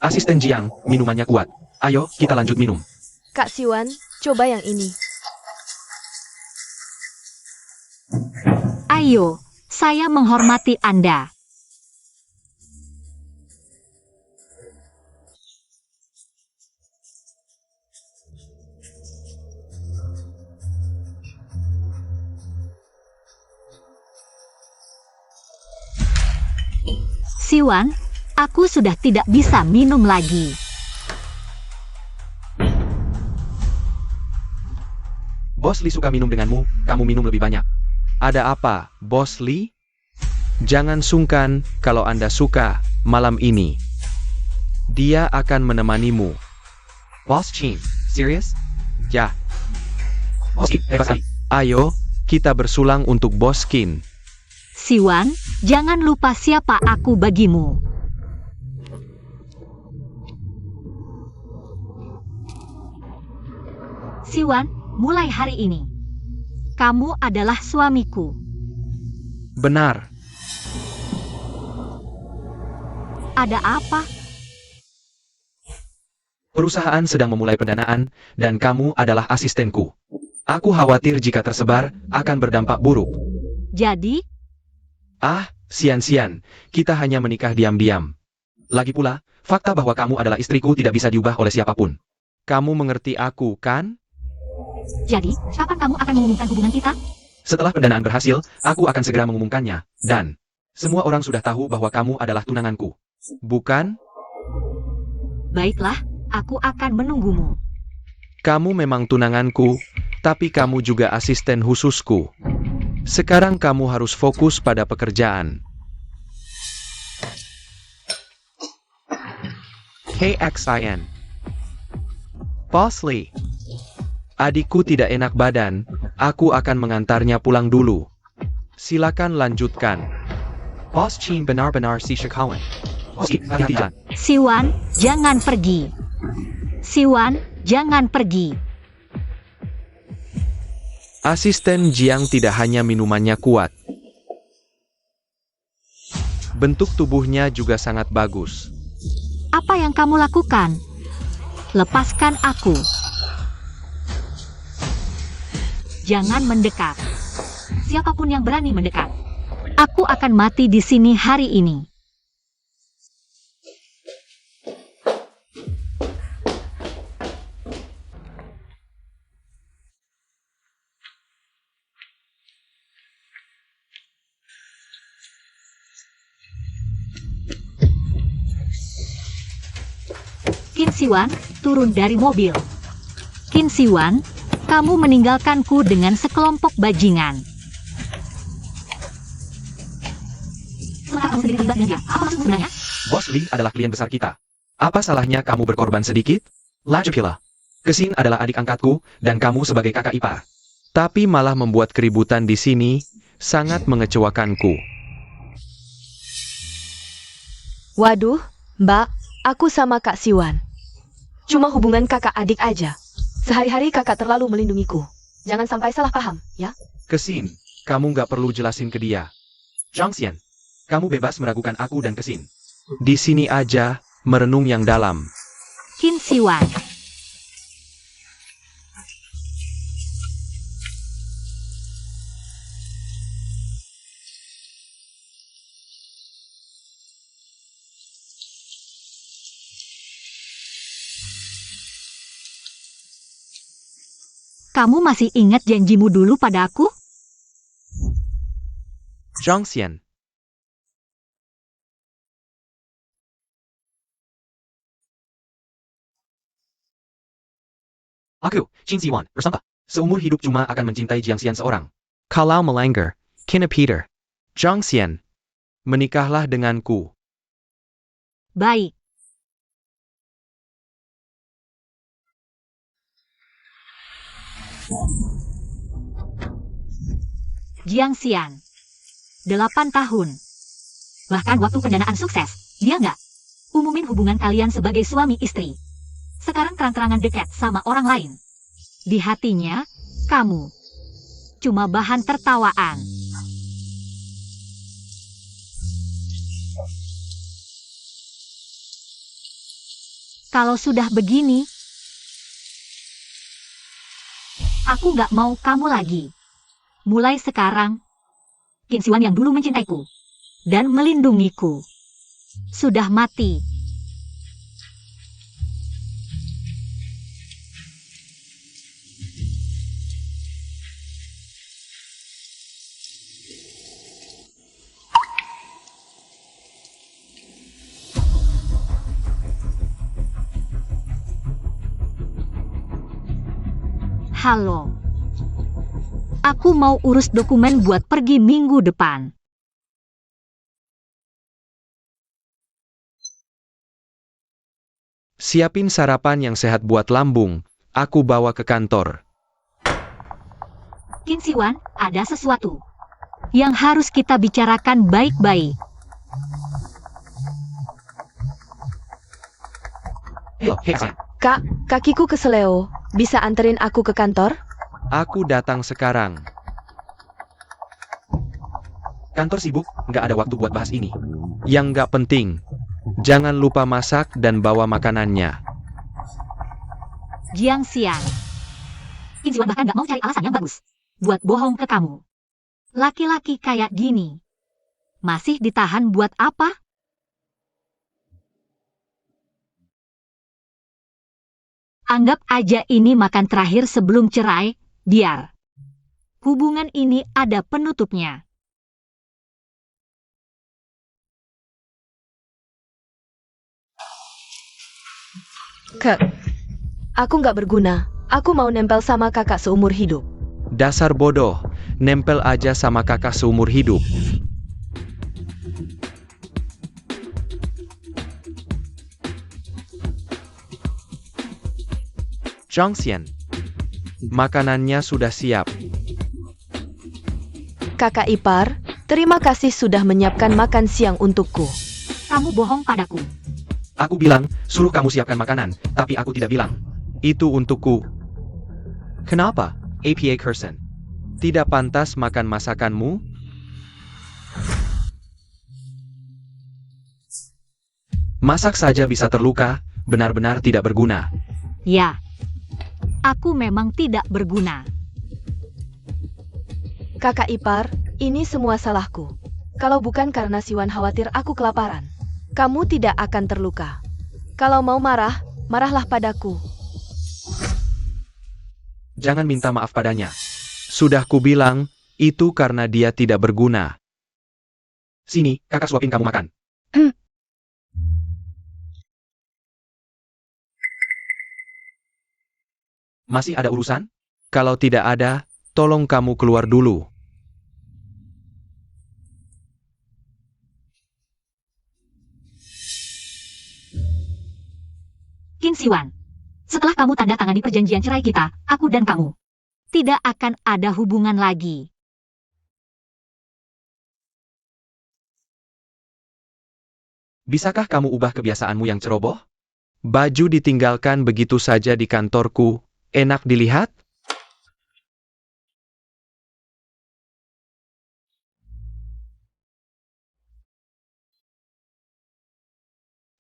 Asisten Jiang, minumannya kuat. Ayo, kita lanjut minum. Kak Siwan, coba yang ini. Ayo, saya menghormati Anda. Siwan, aku sudah tidak bisa minum lagi. Bos Li suka minum denganmu, kamu minum lebih banyak. Ada apa, Bos Li? Jangan sungkan kalau Anda suka malam ini. Dia akan menemanimu. Boss Qin, serius? Ya, Boss Qin, hebat sekali. ayo, kita bersulang untuk Bos Qin. Siwan, jangan lupa siapa aku bagimu. Siwan, mulai hari ini, kamu adalah suamiku. Benar, Ada apa? Perusahaan sedang memulai pendanaan, dan kamu adalah asistenku. Aku khawatir jika tersebar, akan berdampak buruk. Jadi, Ah, sian-sian, kita hanya menikah diam-diam. Lagi pula, fakta bahwa kamu adalah istriku tidak bisa diubah oleh siapapun. kamu mengerti aku, kan? jadi, kapan kamu akan mengumumkan hubungan kita? Setelah pendanaan berhasil, aku akan segera mengumumkannya, dan semua orang sudah tahu bahwa kamu adalah tunanganku. Bukan? Baiklah, aku akan menunggumu. Kamu memang tunanganku, tapi kamu juga asisten khususku. Sekarang kamu harus fokus pada pekerjaan. KXIN. Boss Li. Adikku tidak enak badan, aku akan mengantarnya pulang dulu. Silakan lanjutkan. Boss Qin benar-benar si Shekawan. Boss Qin, hati-hati jalan. Siwan, jangan pergi. Siwan, jangan pergi. Asisten Jiang tidak hanya minumannya kuat. Bentuk tubuhnya juga sangat bagus. Apa yang kamu lakukan? Lepaskan aku. Jangan mendekat. Siapapun yang berani mendekat, aku akan mati di sini hari ini. Qin Siwan, turun dari mobil. Qin Siwan, kamu meninggalkanku dengan sekelompok bajingan. Setelah kamu sendiri terlibat dengan dia, apa maksud sebenarnya? Boss Li adalah klien besar kita. Apa salahnya kamu berkorban sedikit? Lajupila. Kesin adalah adik angkatku, dan kamu sebagai kakak ipar. Tapi malah membuat keributan di sini, sangat mengecewakanku. Waduh, Mbak, aku sama Kak Siwan. Cuma hubungan kakak adik aja. Sehari-hari kakak terlalu melindungiku. Jangan sampai salah paham, ya? Kesin, kamu nggak perlu jelasin ke dia. Zhang Xian, kamu bebas meragukan aku dan Kesin. Di sini aja, merenung yang dalam. Qin Siwan. Kamu masih ingat janjimu dulu pada aku? Zhang Xian. Aku, Qin Siwan, bersumpah. Seumur hidup cuma akan mencintai Jiang Xian seorang. Kalau melanggar, kena Peter. Zhang Xian. Menikahlah denganku. Baik. Jiang Xian. 8 tahun. Bahkan waktu pendanaan sukses, dia nggak umumin hubungan kalian sebagai suami istri. Sekarang terang-terangan dekat sama orang lain. Di hatinya, kamu cuma bahan tertawaan. Kalau sudah begini, aku gak mau kamu lagi. Mulai sekarang, Qin Siwan yang dulu mencintaiku dan melindungiku sudah mati. Halo. Aku mau urus dokumen buat pergi minggu depan. Siapin sarapan yang sehat buat lambung, aku bawa ke kantor. Qin Siwan, ada sesuatu yang harus kita bicarakan baik-baik. Kak, kakiku keseleo. Bisa anterin aku ke kantor? Aku datang sekarang. Kantor sibuk, nggak ada waktu buat bahas ini. Yang nggak penting, jangan lupa masak dan bawa makanannya. Jiang Xian. Qin Siwan bahkan gak mau cari alasan yang bagus buat bohong ke kamu. Laki-laki kayak gini masih ditahan buat apa? Anggap aja ini makan terakhir sebelum cerai, biar hubungan ini ada penutupnya. Kak, aku nggak berguna. Aku mau nempel sama kakak seumur hidup. Dasar bodoh, nempel aja sama kakak seumur hidup. Zhang Xian, makanannya sudah siap. Kakak ipar, terima kasih sudah menyiapkan makan siang untukku. Kamu bohong padaku. Aku bilang, suruh kamu siapkan makanan, tapi aku tidak bilang. Itu untukku. Kenapa? APA Curson. Tidak pantas makan masakanmu? Masak saja bisa terluka, benar-benar tidak berguna. Ya, aku memang tidak berguna. Kakak ipar, ini semua salahku. Kalau bukan karena Siwan khawatir aku kelaparan, kamu tidak akan terluka. Kalau mau marah, marahlah padaku. Jangan minta maaf padanya. Sudah kubilang, itu karena dia tidak berguna. Sini, kakak suapin kamu makan. Masih ada urusan? Kalau tidak ada, tolong kamu keluar dulu. Qin Siwan, setelah kamu tanda tangani perjanjian cerai kita, aku dan kamu tidak akan ada hubungan lagi. Bisakah kamu ubah kebiasaanmu yang ceroboh? Baju ditinggalkan begitu saja di kantorku, enak dilihat?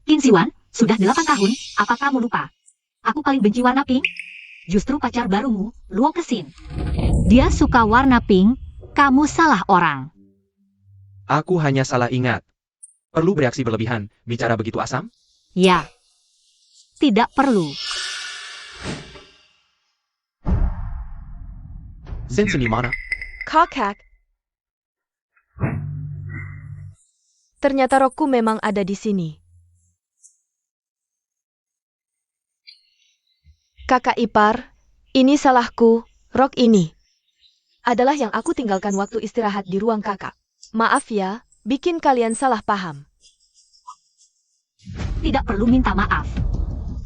Qin Siwan, sudah 8 tahun, apa kamu lupa? Aku paling benci warna pink. Justru pacar barumu, Luo Kexin. Dia suka warna pink, kamu salah orang. Aku hanya salah ingat. Perlu bereaksi berlebihan, bicara begitu asam? Ya, tidak perlu. Sense di mana? Kakak. Ternyata rokku memang ada di sini. Kakak ipar, ini salahku, rok ini adalah yang aku tinggalkan waktu istirahat di ruang kakak. Maaf ya, bikin kalian salah paham. Tidak perlu minta maaf.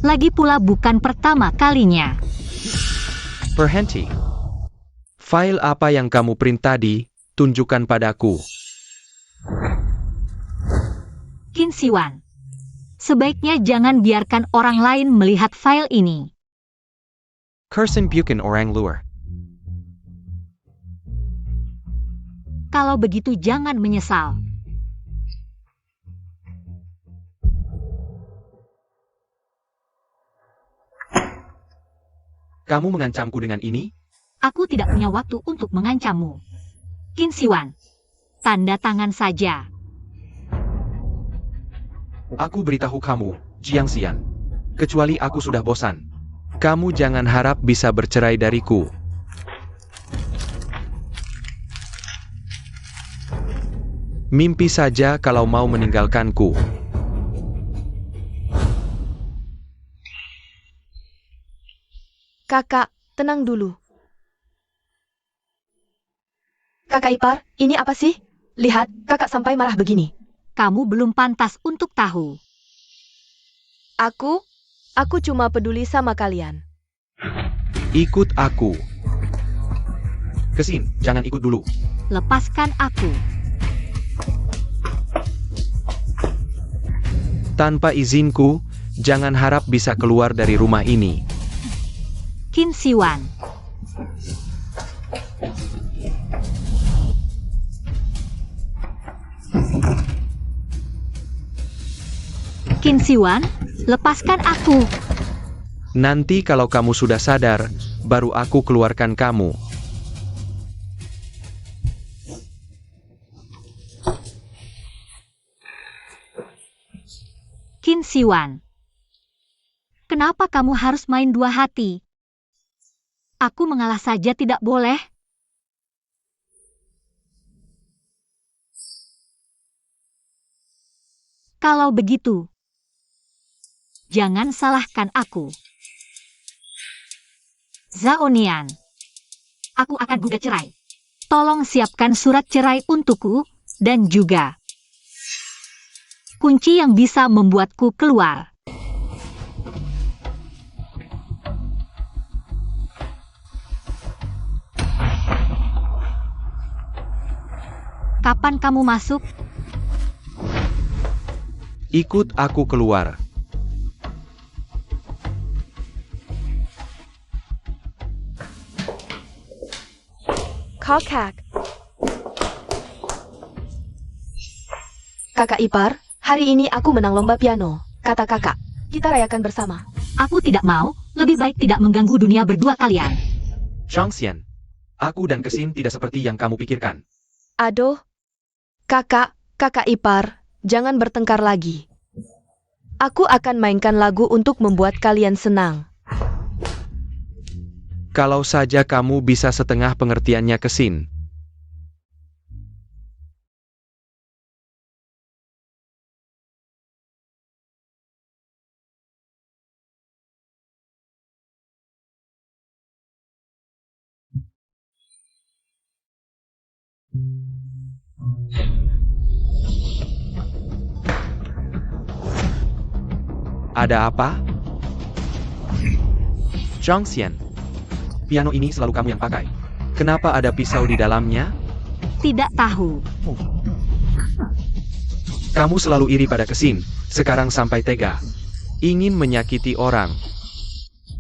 Lagi pula bukan pertama kalinya. Berhenti. File apa yang kamu print tadi, tunjukkan padaku. Qin Siwan, sebaiknya jangan biarkan orang lain melihat file ini. Curson bukan orang luar. Kalau begitu jangan menyesal. Kamu mengancamku dengan ini? Aku tidak punya waktu untuk mengancammu. Qin Siwan, tanda tangan saja. Aku beritahu kamu, Jiang Xian. Kecuali aku sudah bosan. Kamu jangan harap bisa bercerai dariku. Mimpi saja kalau mau meninggalkanku. Kakak, tenang dulu. Kakak ipar, ini apa sih? Lihat, kakak sampai marah begini. Kamu belum pantas untuk tahu. Aku cuma peduli sama kalian. Ikut aku. Kesin, jangan ikut dulu. Lepaskan aku. Tanpa izinku, jangan harap bisa keluar dari rumah ini. Qin Siwan. Qin Siwan, lepaskan aku. Nanti kalau kamu sudah sadar, baru aku keluarkan kamu. Qin Siwan. Kenapa kamu harus main dua hati? Aku mengalah saja tidak boleh? Kalau begitu, jangan salahkan aku. Zhao Nian, aku akan gugat cerai. Tolong siapkan surat cerai untukku, dan juga kunci yang bisa membuatku keluar. Kapan kamu masuk? Ikut aku keluar. Kakak. Kakak ipar, hari ini aku menang lomba piano. Kata kakak, kita rayakan bersama. Aku tidak mau, lebih baik tidak mengganggu dunia berdua kalian. Jiang Xian. Aku dan Kesin tidak seperti yang kamu pikirkan. Aduh. Kakak ipar, jangan bertengkar lagi. Aku akan mainkan lagu untuk membuat kalian senang. Kalau saja kamu bisa setengah pengertiannya Kesin. Ada apa? Jiang Xian. Piano ini selalu kamu yang pakai. Kenapa ada pisau di dalamnya? Tidak tahu. Kamu selalu iri pada Kesin. Sekarang sampai tega. Ingin menyakiti orang.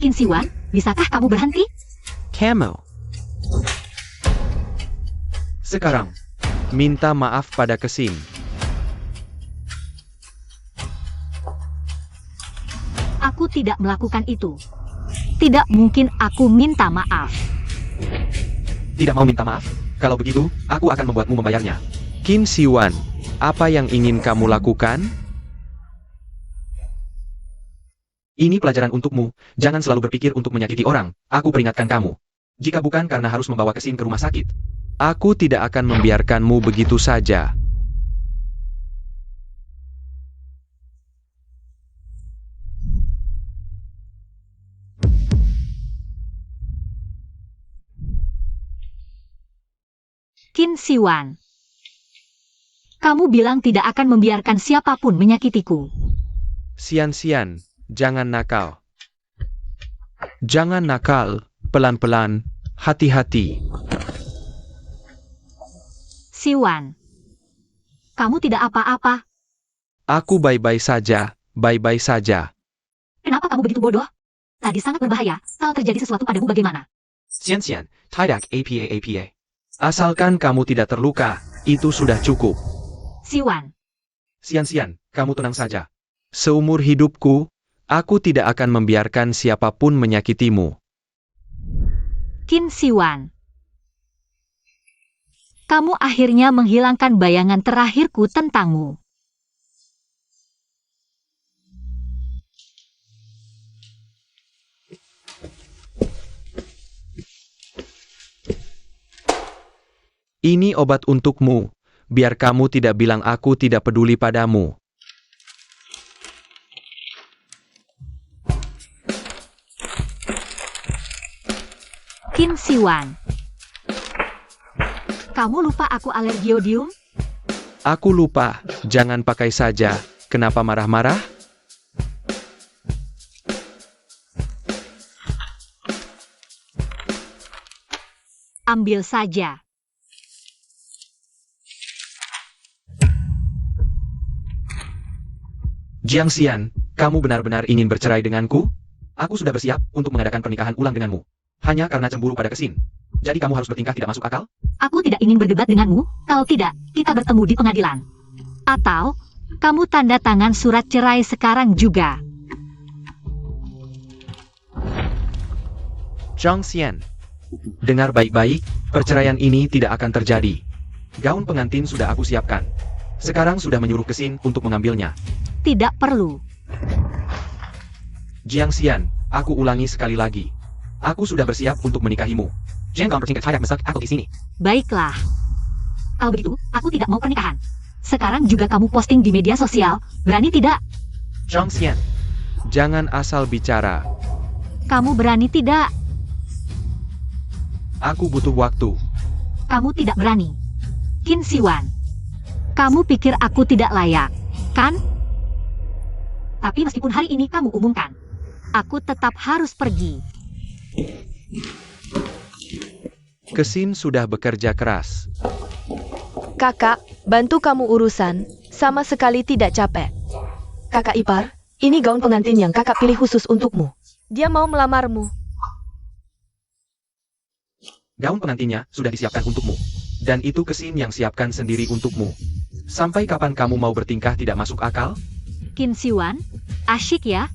Qin Siwan, bisakah kamu berhenti? Kamu. Sekarang, Minta maaf pada Kesin. Aku tidak melakukan itu. Tidak mungkin aku minta maaf. tidak mau minta maaf? Kalau begitu, aku akan membuatmu membayarnya. Qin Siwan, apa yang ingin kamu lakukan? Ini pelajaran untukmu, jangan selalu berpikir untuk menyakiti orang, aku peringatkan kamu. Jika bukan karena harus membawa Kesin ke rumah sakit. Aku tidak akan membiarkanmu begitu saja. Qin Siwan, kamu bilang tidak akan membiarkan siapapun menyakitiku. Sian-sian, jangan nakal. Jangan nakal, pelan-pelan, hati-hati. Siwan, kamu tidak apa-apa. Aku baik-baik saja, baik-baik saja. Kenapa kamu begitu bodoh? Tadi sangat berbahaya, kalau terjadi sesuatu padamu bagaimana? Xian, tidak apa. Asalkan kamu tidak terluka, itu sudah cukup. Siwan, Xian, kamu tenang saja. Seumur hidupku, aku tidak akan membiarkan siapapun menyakitimu. Qin Siwan. Kamu akhirnya menghilangkan bayangan terakhirku tentangmu. Ini obat untukmu. Biar kamu tidak bilang aku tidak peduli padamu. Qin Siwan. Kamu lupa aku alergi iodium? Aku lupa, jangan pakai saja. Kenapa marah-marah? Ambil saja. Jiang Xian, kamu benar-benar ingin bercerai denganku? Aku sudah bersiap untuk mengadakan pernikahan ulang denganmu. Hanya karena cemburu pada Kesin. Jadi kamu harus bertingkah tidak masuk akal? Aku tidak ingin berdebat denganmu, kalau tidak, kita bertemu di pengadilan. Atau, kamu tanda tangan surat cerai sekarang juga. Zhang Xian. Dengar baik-baik, perceraian ini tidak akan terjadi. Gaun pengantin sudah aku siapkan. Sekarang sudah menyuruh Kesin untuk mengambilnya. Tidak perlu. Jiang Xian, aku ulangi sekali lagi. Aku sudah bersiap untuk menikahimu. Jangan bertingkah tidak masuk akal di sini. Baiklah. Kalau begitu, aku tidak mau pernikahan. Sekarang juga kamu posting di media sosial, berani tidak? Zhang Xian, Jangan asal bicara. Kamu berani tidak? aku butuh waktu. Kamu tidak berani. Qin Siwan. Kamu pikir aku tidak layak, kan? Tapi meskipun hari ini kamu umumkan, aku tetap harus pergi. Kesin sudah bekerja keras. Kakak, bantu kamu urusan, sama sekali tidak capek. Kakak ipar, ini gaun pengantin yang kakak pilih khusus untukmu. Dia mau melamarmu. Gaun pengantinnya sudah disiapkan untukmu. Dan itu Kesin yang siapkan sendiri untukmu. Sampai kapan kamu mau bertingkah tidak masuk akal? Qin Siwan, asyik ya?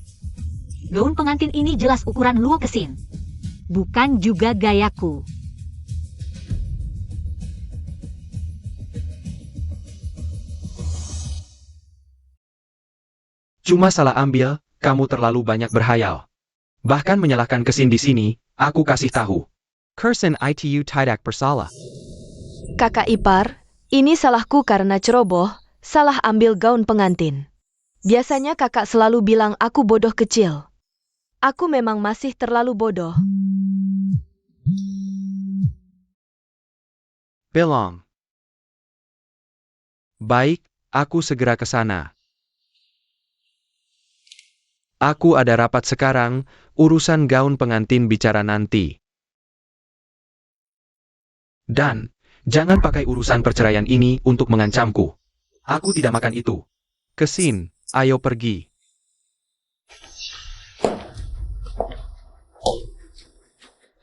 Gaun pengantin ini jelas ukuran Luo Kesin. Bukan juga gayaku. Cuma salah ambil, kamu terlalu banyak berhayal. Bahkan menyalahkan Kesin di sini, aku kasih tahu. Kursen itu tidak bersalah. Kakak ipar, ini salahku karena ceroboh, salah ambil gaun pengantin. Biasanya kakak selalu bilang aku bodoh kecil. Aku memang masih terlalu bodoh. Belong. Baik, aku segera ke sana. Aku ada rapat sekarang, urusan gaun pengantin bicara nanti. Dan, jangan pakai urusan perceraian ini untuk mengancamku. Aku tidak makan itu. Kesin, ayo pergi.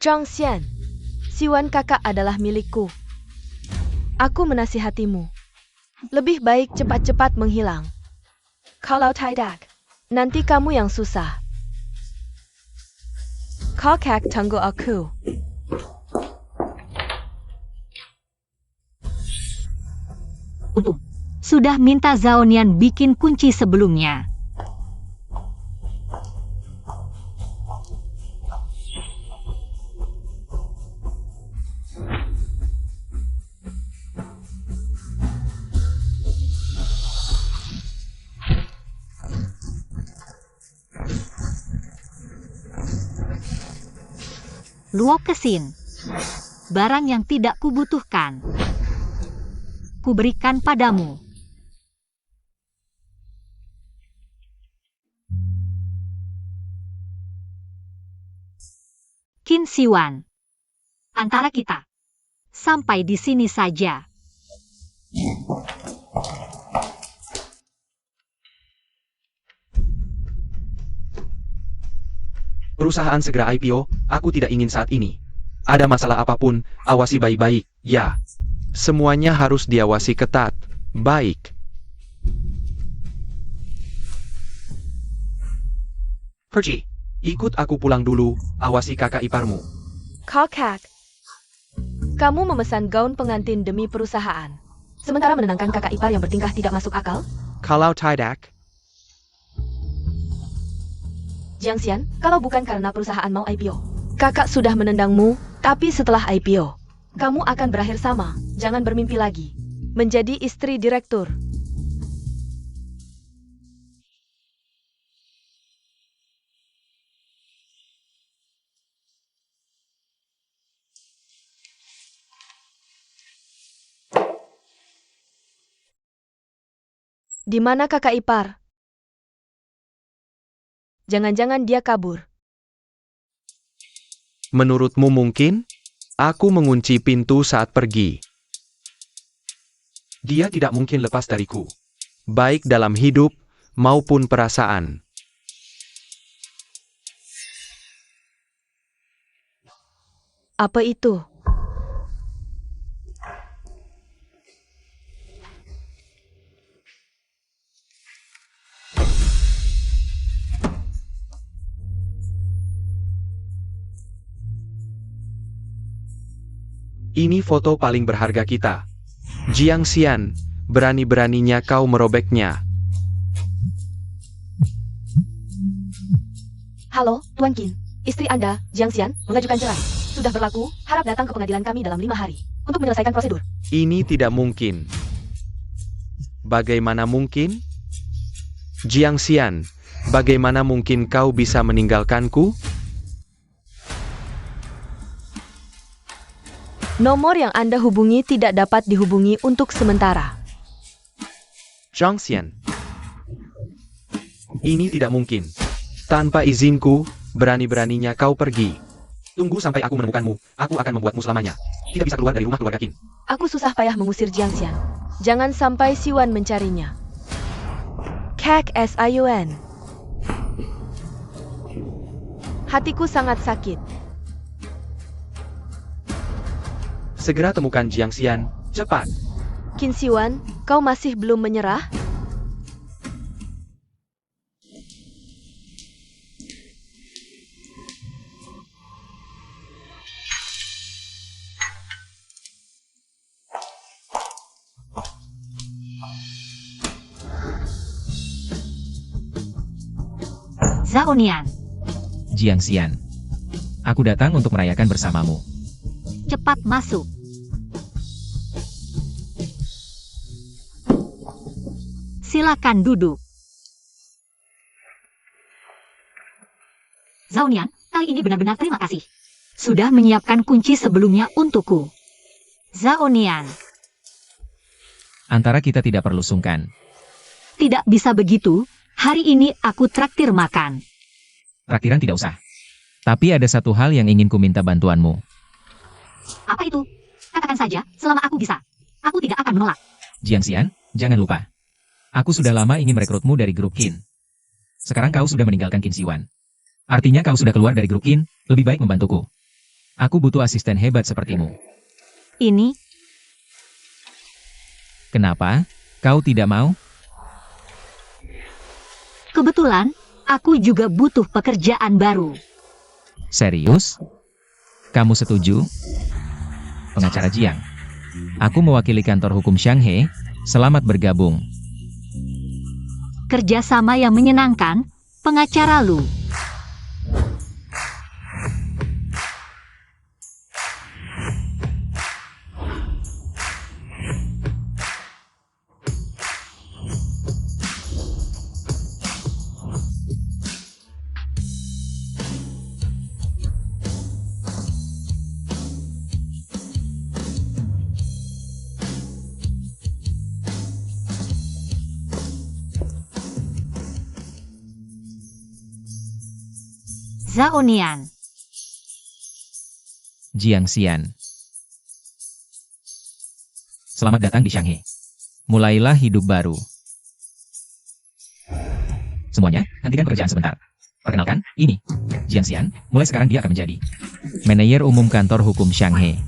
Zhang Xian, Siwan kakak adalah milikku. Aku menasihatimu. Lebih baik cepat-cepat menghilang. Kalau tidak, nanti kamu yang susah. Kakak tunggu aku. Untung, sudah minta Zaonian bikin kunci sebelumnya. Luo Kesin. Barang yang tidak kubutuhkan. Kuberikan padamu. Qin Siwan. Antara kita. Sampai di sini saja. Perusahaan segera IPO, aku tidak ingin saat ini. Ada masalah apapun, awasi baik-baik, ya. Semuanya harus diawasi ketat. Baik. Pergi, ikut aku pulang dulu, awasi kakak iparmu. Kakak, kamu memesan gaun pengantin demi perusahaan. Sementara menenangkan kakak ipar yang bertingkah tidak masuk akal? Kalau tidak, Jiang Xian, kalau bukan karena perusahaan mau IPO, kakak sudah menendangmu, tapi setelah IPO, kamu akan berakhir sama. Jangan bermimpi lagi. Menjadi istri direktur. Di mana kakak ipar? Jangan-jangan dia kabur. menurutmu mungkin? Aku mengunci pintu saat pergi. Dia tidak mungkin lepas dariku. Baik dalam hidup maupun perasaan. Apa itu? Ini foto paling berharga kita. Jiang Xian, berani-beraninya kau merobeknya. Halo, Tuan Qin. Istri Anda, Jiang Xian, mengajukan cerai. Sudah berlaku, harap datang ke pengadilan kami dalam 5 hari untuk menyelesaikan prosedur. Ini tidak mungkin. Bagaimana mungkin? Jiang Xian, bagaimana mungkin kau bisa meninggalkanku? Nomor yang Anda hubungi tidak dapat dihubungi untuk sementara. Jiang Xian, Ini tidak mungkin. tanpa izinku, berani-beraninya kau pergi. Tunggu sampai aku menemukanmu. Aku akan membuatmu selamanya tidak bisa keluar dari rumah keluarga Qin. Aku susah payah mengusir Jiang Xian. Jangan sampai Siwan mencarinya. Kak Siun. Hatiku sangat sakit. Segera temukan Jiang Xian, cepat. Qin Siwan, kau masih belum menyerah? Zhao Nian, Jiang Xian. Aku datang untuk merayakan bersamamu. cepat masuk. Silakan duduk. Zhao Nian, kali ini benar-benar terima kasih. Sudah menyiapkan kunci sebelumnya untukku. Zhao Nian, Antara kita tidak perlu sungkan. tidak bisa begitu. Hari ini aku traktir makan. Traktiran tidak usah. Tapi ada satu hal yang ingin ku minta bantuanmu. Apa itu? Katakan saja, selama aku bisa. Aku tidak akan menolak. Jiang Xian, jangan lupa. Aku sudah lama ingin merekrutmu dari grup Qin. Sekarang kau sudah meninggalkan Qin Siwan. Artinya kau sudah keluar dari grup Qin, lebih baik membantuku. Aku butuh asisten hebat sepertimu. Ini, Kenapa? Kau tidak mau? kebetulan, aku juga butuh pekerjaan baru. Serius? Kamu setuju? Pengacara Jiang. Aku mewakili kantor hukum Shanghai. Selamat bergabung. Kerjasama yang menyenangkan, pengacara Lu. Zhao Nian, Jiang Xian. Selamat datang di Shanghai. Mulailah hidup baru. Semuanya, hentikan pekerjaan sebentar. Perkenalkan, ini Jiang Xian. Mulai sekarang dia akan menjadi manajer umum kantor hukum Shanghai.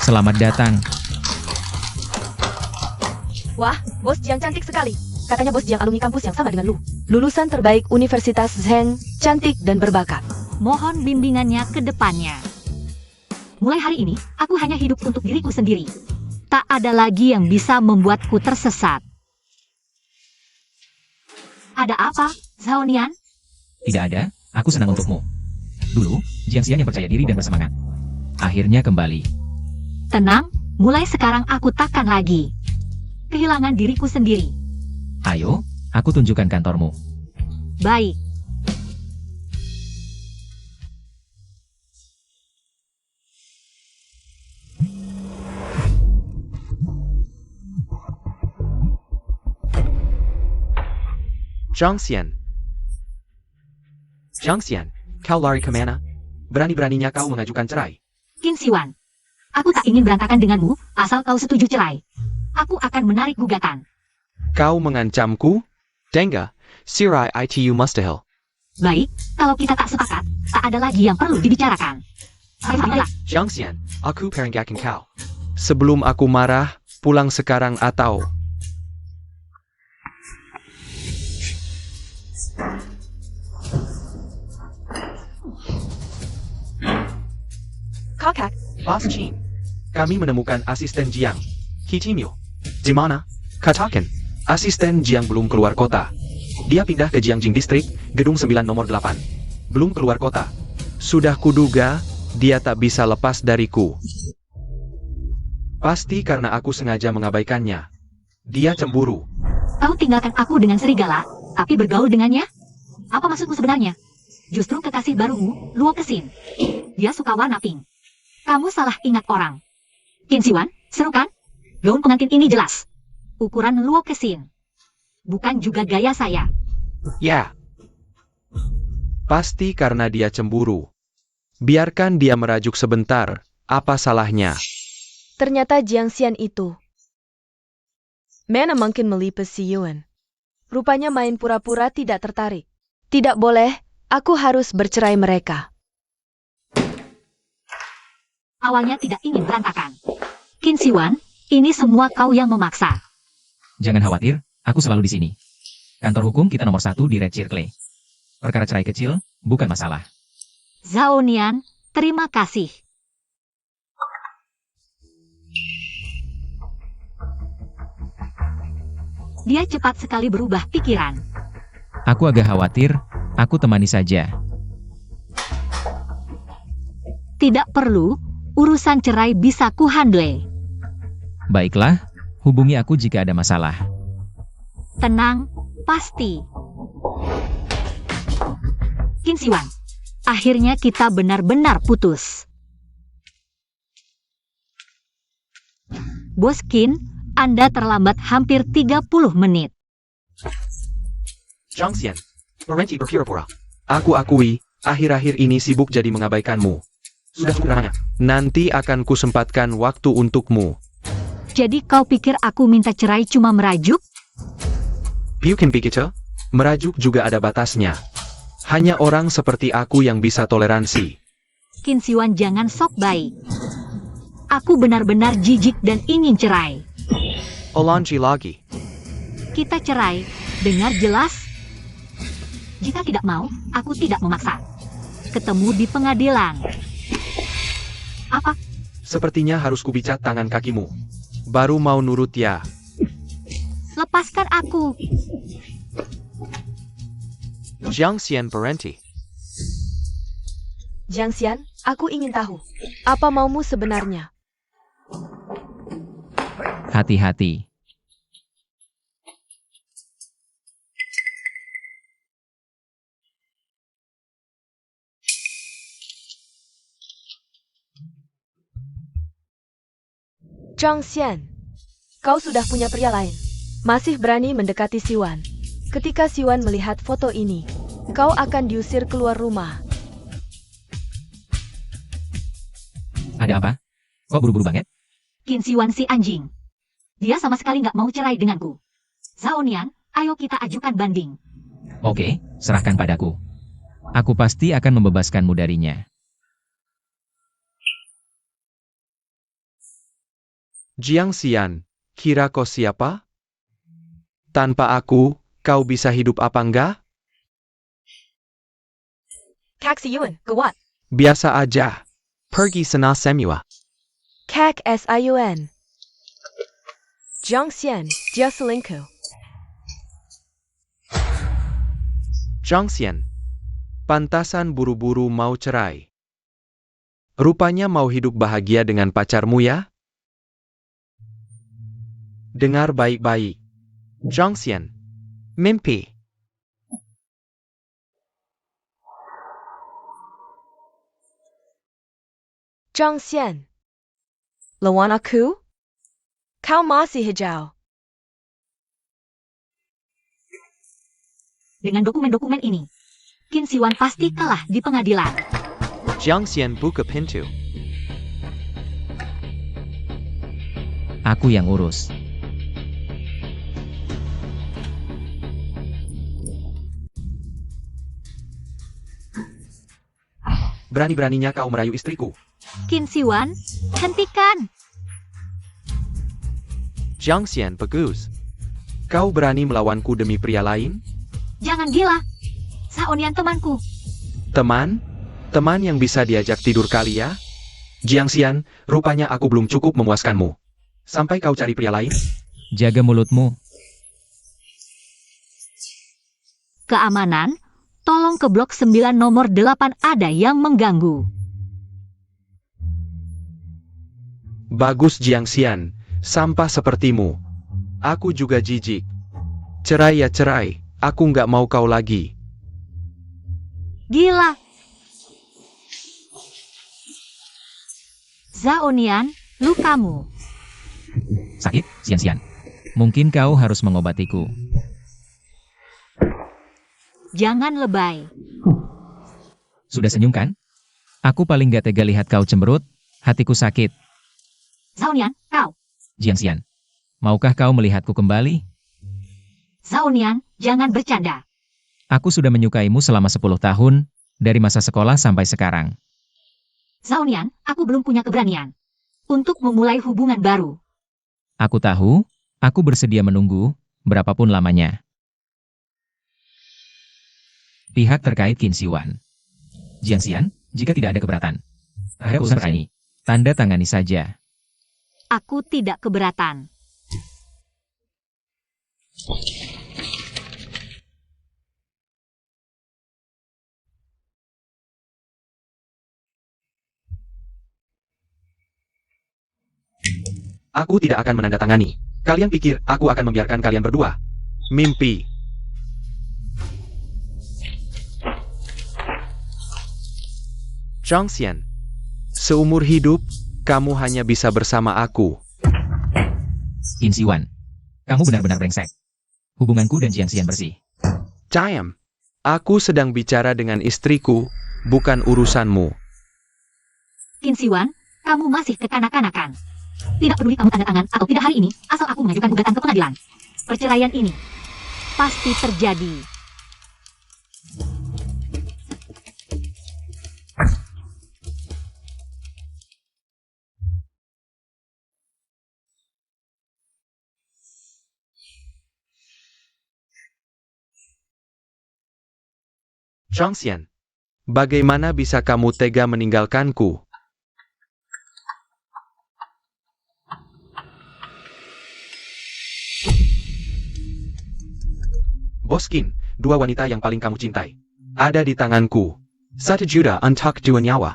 Selamat datang. Wah, bos Jiang cantik sekali. Katanya bos Jiang alumni kampus yang sama dengan Lu. Lulusan terbaik Universitas Zheng, cantik dan berbakat. mohon bimbingannya ke depannya. Mulai hari ini, aku hanya hidup untuk diriku sendiri. Tak ada lagi yang bisa membuatku tersesat. Ada apa, Zhao Nian? Tidak ada, aku senang untukmu. Dulu, Jiang Xian yang percaya diri dan bersemangat. Akhirnya kembali. Tenang, mulai sekarang aku takkan lagi kehilangan diriku sendiri. Ayo, aku tunjukkan kantormu. Baik. Zhang Xian. Zhang Xian, kau lari kemana? Berani-beraninya kau mengajukan cerai. Qin Siwan, aku tak ingin berantakan denganmu, asal kau setuju cerai. Aku akan menarik gugatan. Kau mengancamku? Denga, sirai itu mustahil. Baik, kalau kita tak sepakat, tak ada lagi yang perlu dibicarakan. Baiklah, Zhang Xian, aku peringatkan kau. Sebelum aku marah, pulang sekarang atau... Kakak, Boss Qin, kami menemukan asisten Jiang. Kichimyo. Di mana? Katakan, asisten Jiang belum keluar kota. Dia pindah ke Jiangjing District, gedung 9 nomor 8. Belum keluar kota. Sudah kuduga, dia tak bisa lepas dariku. Pasti karena aku sengaja mengabaikannya. Dia cemburu. kau tinggalkan aku dengan serigala, tapi bergaul dengannya? Apa maksudmu sebenarnya? Justru kekasih barumu, Luo Kesin. Dia suka warna pink. Kamu salah ingat orang. Qin Siwan, seru kan? Gaun pengantin ini jelas. Ukuran Luo Kesin. Bukan juga gaya saya. Ya. Pasti karena dia cemburu. Biarkan dia merajuk sebentar, apa salahnya? ternyata Jiang Xian itu. Mana mungkin melipas si Yuan. Rupanya main pura-pura tidak tertarik. Tidak boleh, aku harus bercerai mereka. Awalnya tidak ingin berantakan. Qin Siwan, ini semua kau yang memaksa. Jangan khawatir, aku selalu di sini. Kantor hukum kita nomor 1 di Red Circle. Perkara cerai kecil, bukan masalah. Zhao Nian, terima kasih. Dia cepat sekali berubah pikiran. Aku agak khawatir, aku temani saja. Tidak perlu, urusan cerai bisa kuhandle. Baiklah, hubungi aku jika ada masalah. Tenang, pasti. Qin Siwan, akhirnya kita benar-benar putus. Bos Qin, Anda terlambat hampir 30 menit. Zhang Xian, berhenti berpura-pura. Aku akui, akhir-akhir ini sibuk jadi mengabaikanmu. Sudah cukup namanya. Nanti akan kusempatkan waktu untukmu. Jadi kau pikir aku minta cerai cuma merajuk? Bukan begitu? Merajuk juga ada batasnya. Hanya orang seperti aku yang bisa toleransi. Qin Siwan jangan sok baik. Aku benar-benar jijik dan ingin cerai. Olanji lagi. Kita cerai, dengar jelas? Jika tidak mau, aku tidak memaksa. Ketemu di pengadilan. Apa? Sepertinya harus kubicat tangan kakimu. Baru mau nurut ya. Lepaskan aku. Jiang Xian berhenti. Jiang Xian, aku ingin tahu. Apa maumu sebenarnya? Hati-hati. Zhang Xian, kau sudah punya pria lain. Masih berani mendekati Siwan. Ketika Siwan melihat foto ini, kau akan diusir keluar rumah. Ada apa? Kok buru-buru banget? Qin Siwan si anjing. Dia sama sekali nggak mau cerai denganku. Zhao Nian, ayo kita ajukan banding. Oke, serahkan padaku. Aku pasti akan membebaskanmu darinya. Jiang Xian, kira kau siapa? Tanpa aku, kau bisa hidup apa enggak? Kak si Yuan, gawat. Biasa aja. Pergi sana semua. Kak Sun. Jiang Xian, dia selingkuh. Jiang Xian. Pantasan buru-buru mau cerai. Rupanya mau hidup bahagia dengan pacarmu ya? Dengar baik-baik. Jiang Xian. Mimpi. Jiang Xian. Lawan aku? Kau masih hijau. Dengan dokumen-dokumen ini, Qin Siwan pasti kalah di pengadilan. Jiang Xian buka pintu. Aku yang urus. Berani-beraninya kau merayu istriku. Qin Siwan, hentikan. Jiang Xian bagus. Kau berani melawanku demi pria lain? Jangan gila. Saonian temanku. Teman? Teman yang bisa diajak tidur kali ya? Jiang Xian, rupanya aku belum cukup memuaskanmu. Sampai kau cari pria lain? Jaga mulutmu. Keamanan, tolong ke blok 9 nomor 8 ada yang mengganggu. Bagus Jiang Xian, sampah sepertimu. Aku juga jijik. Cerai ya cerai, aku nggak mau kau lagi. Gila. Zaonian, lukamu. Sakit, Xian-Xian. Mungkin kau harus mengobatiku. Jangan lebay. Sudah senyum kan? Aku paling gak tega lihat kau cemberut, hatiku sakit. Zaonian, kau. Jiang-Xian, maukah kau melihatku kembali? Zaonian, jangan bercanda. Aku sudah menyukaimu selama 10 tahun, dari masa sekolah sampai sekarang. Zaonian, aku belum punya keberanian untuk memulai hubungan baru. Aku tahu, aku bersedia menunggu, berapapun lamanya. Pihak terkait Qin Siwan. Jiang-Xian, jika tidak ada keberatan terhadap urusan ini, tanda tangani saja. Aku tidak keberatan. Aku tidak akan menandatangani. Kalian pikir aku akan membiarkan kalian berdua? Mimpi. Jiang Xian. Seumur hidup, kamu hanya bisa bersama aku. Qin Siwan, kamu benar-benar brengsek. Hubunganku dan Jiang-Xian bersih. Diam. Aku sedang bicara dengan istriku, bukan urusanmu. Qin Siwan, kamu masih kekanak-kanakan. Tidak peduli kamu tanda tangan atau tidak hari ini, asal aku mengajukan gugatan ke pengadilan. Perceraian ini pasti terjadi. Jiang Xian, bagaimana bisa kamu tega meninggalkanku? Bos Qin, dua wanita yang paling kamu cintai ada di tanganku. 1 juta untuk 2 nyawa.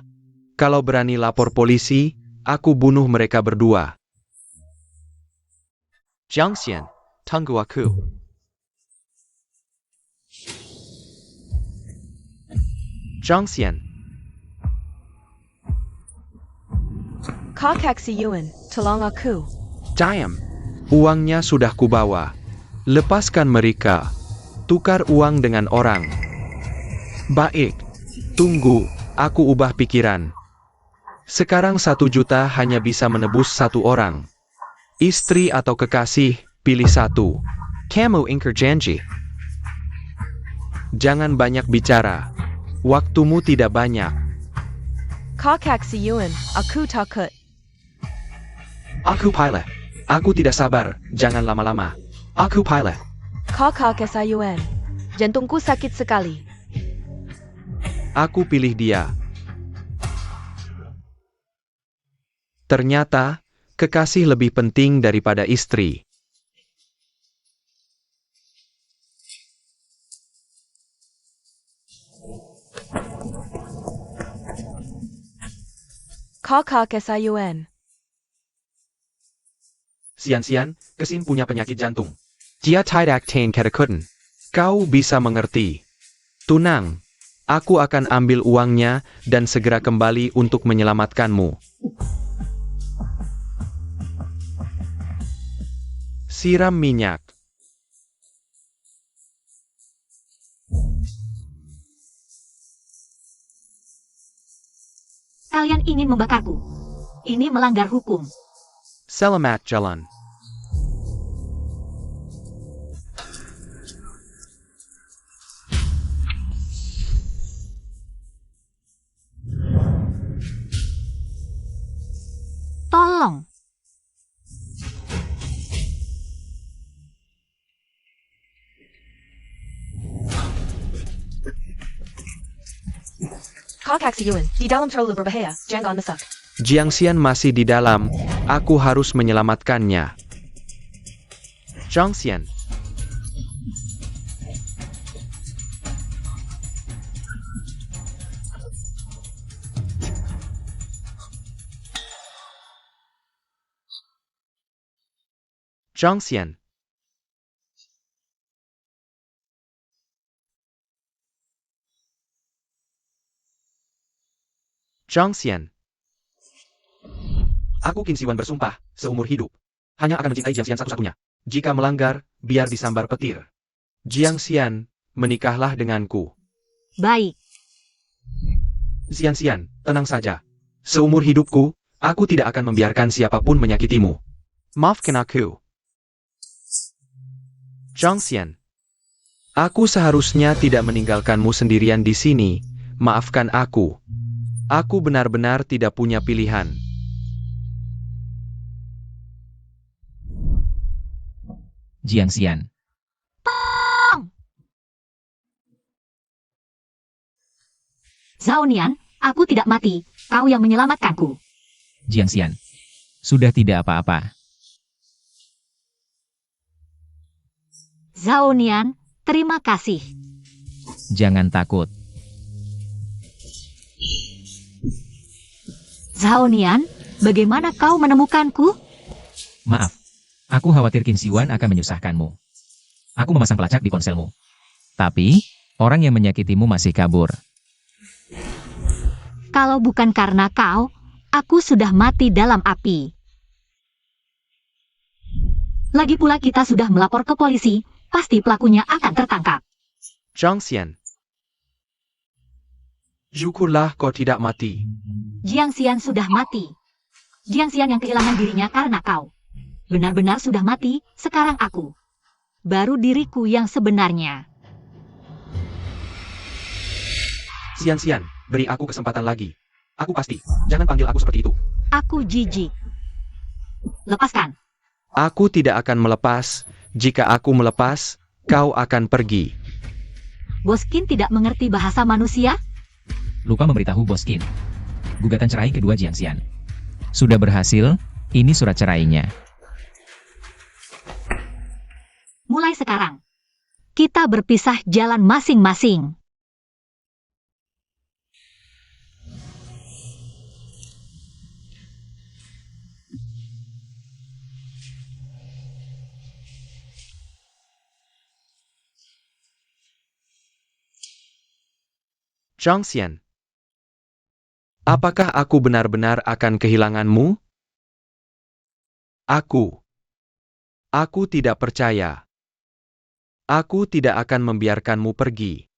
Kalau berani lapor polisi, aku bunuh mereka berdua. Jiang Xian, tunggu aku. Jiang Xian, Kak Yuan, tolong aku. diam. Uangnya sudah kubawa. Lepaskan mereka. Tukar uang dengan orang. Baik. Tunggu, aku ubah pikiran. Sekarang 1 juta hanya bisa menebus 1 orang. Istri atau kekasih, pilih 1. Kamu ingkar janji. Jangan banyak bicara. Waktumu tidak banyak. Kak Yuan, aku takut. Aku pilih. Aku tidak sabar, jangan lama-lama. Aku pilih. Kak Yuan, jantungku sakit sekali. Aku pilih dia. Ternyata, kekasih lebih penting daripada istri. Kakak kesayuan. Sian-sian, Kesin punya penyakit jantung. Dia tidak ketakutan. Kau bisa mengerti. Tunang. Aku akan ambil uangnya dan segera kembali untuk menyelamatkanmu. Siram minyak. Kalian ingin membakarku. Ini melanggar hukum. Selamat jalan. Tolong. Kakak Siyuan, di dalam terlalu berbahaya, jangan masak. Jiangxian masih di dalam. Aku harus menyelamatkannya. Jiangxian. Jiangxian. Jiangxian. Aku Qin Siwan bersumpah, seumur hidup. Hanya akan mencintai Jiangxian satu-satunya. Jika melanggar, biar disambar petir. Jiangxian, menikahlah denganku. Baik. Sian-sian, tenang saja. Seumur hidupku, aku tidak akan membiarkan siapapun menyakitimu. Maafkan aku. Jiangxian. Aku seharusnya tidak meninggalkanmu sendirian di sini. Maafkan aku. Aku benar-benar tidak punya pilihan. Jiangxian. Zhao Nian, aku tidak mati. Kau yang menyelamatkanku. Jiangxian. Sudah tidak apa-apa. Zhao Nian, terima kasih. Jangan takut. Zhao Nian, bagaimana kau menemukanku? Maaf. Aku khawatir Qin Siwan akan menyusahkanmu. Aku memasang pelacak di ponselmu. Tapi, orang yang menyakitimu masih kabur. Kalau bukan karena kau, aku sudah mati dalam api. Lagi pula kita sudah melapor ke polisi, pasti pelakunya akan tertangkap. Jiangxian. Syukurlah kau tidak mati. Jiangxian sudah mati. Jiangxian yang kehilangan dirinya karena kau. Benar-benar sudah mati, sekarang aku. Baru diriku yang sebenarnya. Sian-sian, beri aku kesempatan lagi. Aku pasti, jangan panggil aku seperti itu. Aku jijik. Lepaskan. Aku tidak akan melepas. Jika aku melepas, kau akan pergi. Boskin tidak mengerti bahasa manusia? Lupa memberitahu Bos Qin. Gugatan cerai kedua Jiangxian. Sudah berhasil, ini surat cerainya. Mulai sekarang, kita berpisah jalan masing-masing. Jiangxian. Apakah aku benar-benar akan kehilanganmu? Aku tidak percaya. Aku tidak akan membiarkanmu pergi.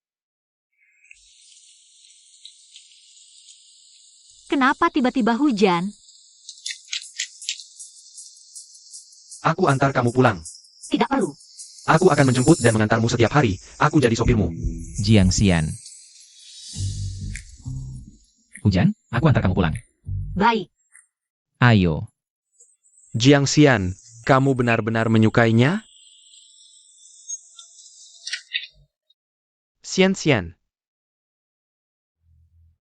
Kenapa tiba-tiba hujan? Aku antar kamu pulang. Tidak perlu. Aku akan menjemput dan mengantarmu setiap hari. Aku jadi sopirmu. Jiangxian. Hujan, aku antar kamu pulang. Baik. Ayo. Jiangxian, kamu benar-benar menyukainya? Sian-sian.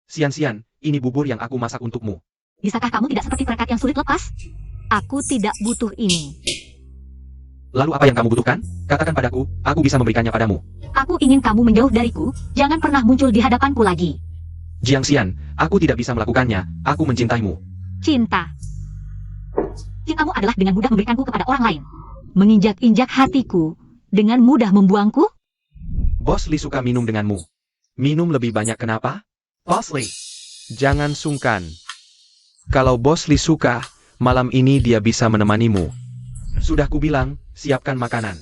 Sian-sian, ini bubur yang aku masak untukmu. Bisakah kamu tidak seperti perkat yang sulit lepas? Aku tidak butuh ini. Lalu apa yang kamu butuhkan? Katakan padaku, aku bisa memberikannya padamu. Aku ingin kamu menjauh dariku, jangan pernah muncul di hadapanku lagi. Jiang Xian, aku tidak bisa melakukannya, aku mencintaimu. Cinta. Cintamu adalah dengan mudah memberikanku kepada orang lain. Menginjak-injak hatiku, dengan mudah membuangku? Bos Li suka minum denganmu. Minum lebih banyak kenapa? Bos Li. Jangan sungkan. Kalau Bos Li suka, malam ini dia bisa menemanimu. Sudah kubilang, siapkan makanan.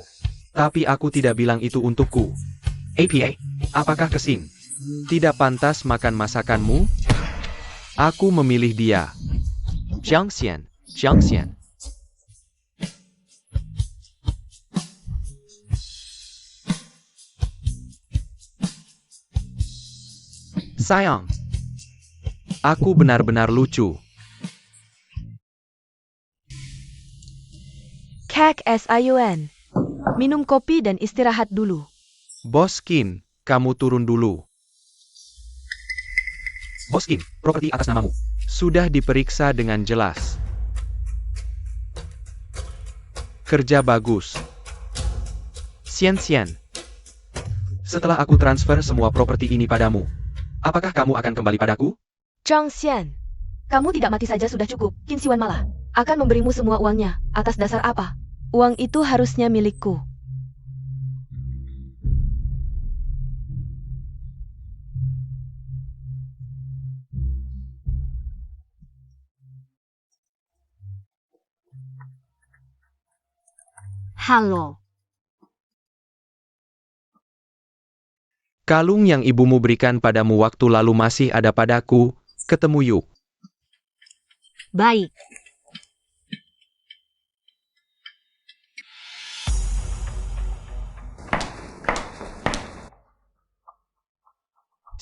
Tapi aku tidak bilang itu untukku. APA, apakah kesin? Tidak pantas makan masakanmu? Aku memilih dia. Jiang Xian, Jiang Xian. Sayang, aku benar-benar lucu. Kak Sun. Minum kopi dan istirahat dulu. Bos Qin, kamu turun dulu. Bos Kim, properti atas namamu. Sudah diperiksa dengan jelas. Kerja bagus. Xian Xian, Setelah aku transfer semua properti ini padamu, apakah kamu akan kembali padaku? Zhang Xian. Kamu tidak mati saja sudah cukup. Qin Siwan malah akan memberimu semua uangnya. Atas dasar apa? Uang itu harusnya milikku. Halo. kalung yang ibumu berikan padamu waktu lalu masih ada padaku. Ketemu yuk. Baik.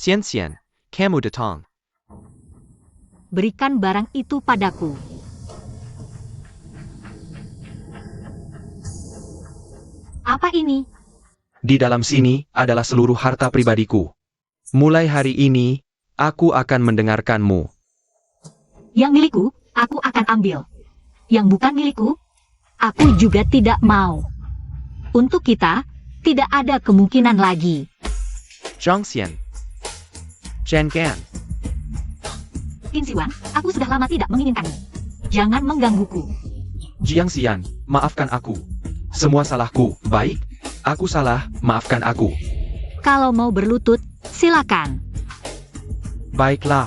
Xian Xian, kamu datang. Berikan barang itu padaku. Apa ini? Di dalam sini adalah seluruh harta pribadiku. Mulai hari ini, aku akan mendengarkanmu. Yang milikku, aku akan ambil. Yang bukan milikku, aku juga tidak mau. Untuk kita, tidak ada kemungkinan lagi. Zhang Xian. Chen Gan. Qin Siwan, aku sudah lama tidak menginginkanmu. Jangan menggangguku. Jiang Xian, maafkan aku. Semua salahku, baik? Aku salah, maafkan aku. Kalau mau berlutut, silakan. Baiklah.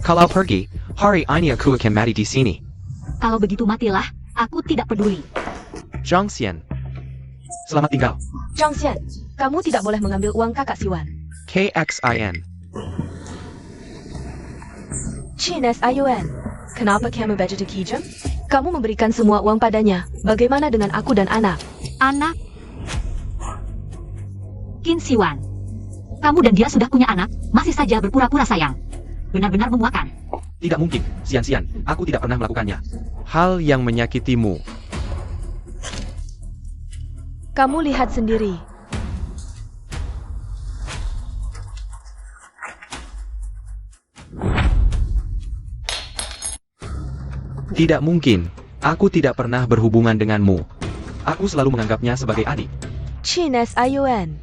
Kalau pergi, hari ini aku akan mati di sini. Kalau begitu matilah, aku tidak peduli. Zhang Xian. Selamat tinggal. Zhang Xian, kamu tidak boleh mengambil uang kakak Siwan. KXIN. Qin Sun. Kenapa kamu budget kejam? Kamu memberikan semua uang padanya. Bagaimana dengan aku dan anak? Anak? Qin Siwan. Kamu dan dia sudah punya anak, masih saja berpura-pura sayang. Benar-benar memuakan. Tidak mungkin, Xian, aku tidak pernah melakukannya. Hal yang menyakitimu. Kamu lihat sendiri. Tidak mungkin, aku tidak pernah berhubungan denganmu. Aku selalu menganggapnya sebagai adik. Qin Sun.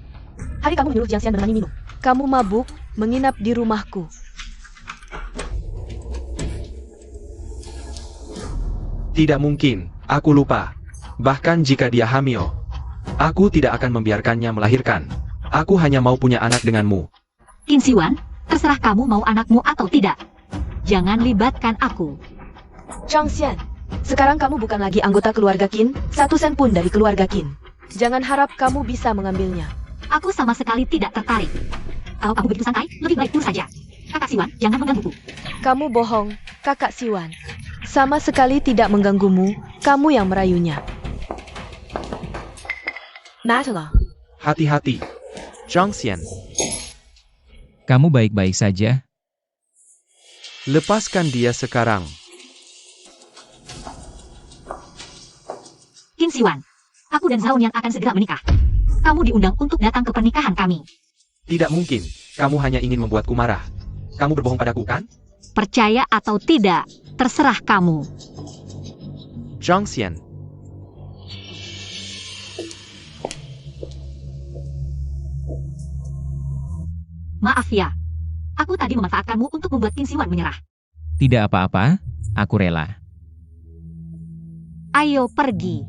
Hari kamu menyuruh Jiang Xian menemani minum. Kamu mabuk, menginap di rumahku. Tidak mungkin, aku lupa. Bahkan jika dia hamil, aku tidak akan membiarkannya melahirkan. Aku hanya mau punya anak denganmu. Qin Siwan, terserah kamu mau anakmu atau tidak. Jangan libatkan aku. Zhang Xian, sekarang kamu bukan lagi anggota keluarga Qin, 1 sen pun dari keluarga Qin. Jangan harap kamu bisa mengambilnya. Aku sama sekali tidak tertarik. Kalau kamu begitu santai, lebih baik tur saja. Kakak Siwan, jangan menggangguku. Kamu bohong, kakak Siwan. Sama sekali tidak mengganggumu, kamu yang merayunya. Natalie. Hati-hati. Zhang Xian. Kamu baik-baik saja? Lepaskan dia sekarang. Qin Siwan, aku dan Zaun yang akan segera menikah. Kamu diundang untuk datang ke pernikahan kami. Tidak mungkin, kamu hanya ingin membuatku marah. Kamu berbohong padaku, kan? Percaya atau tidak, Terserah kamu. Zhang Xian. Maaf ya. Aku tadi memanfaatkanmu untuk membuat Qin Shiwan menyerah. Tidak apa-apa, aku rela. Ayo pergi.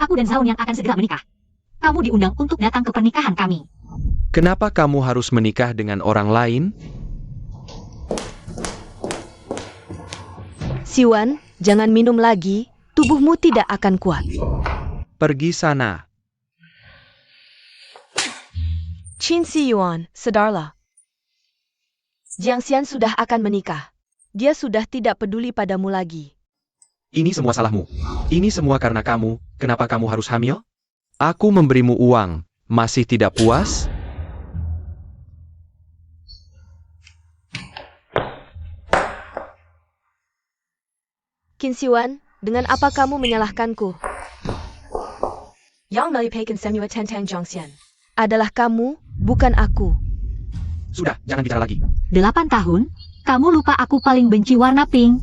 Aku dan Zhao Nian akan segera menikah. Kamu diundang untuk datang ke pernikahan kami. Kenapa kamu harus menikah dengan orang lain? Siwan, jangan minum lagi, tubuhmu tidak akan kuat. Pergi sana. Qin Siyuan, sedarlah. Jiang Xian sudah akan menikah. Dia sudah tidak peduli padamu lagi. Ini semua salahmu. Ini semua karena kamu. Kenapa kamu harus hamil? Aku memberimu uang. Masih tidak puas? Qin Siwan, dengan apa kamu menyalahkanku? Yang melibatkan semua tentang Jiang Xian adalah kamu, bukan aku. Sudah, jangan bicara lagi. 8 tahun? Kamu lupa aku paling benci warna pink.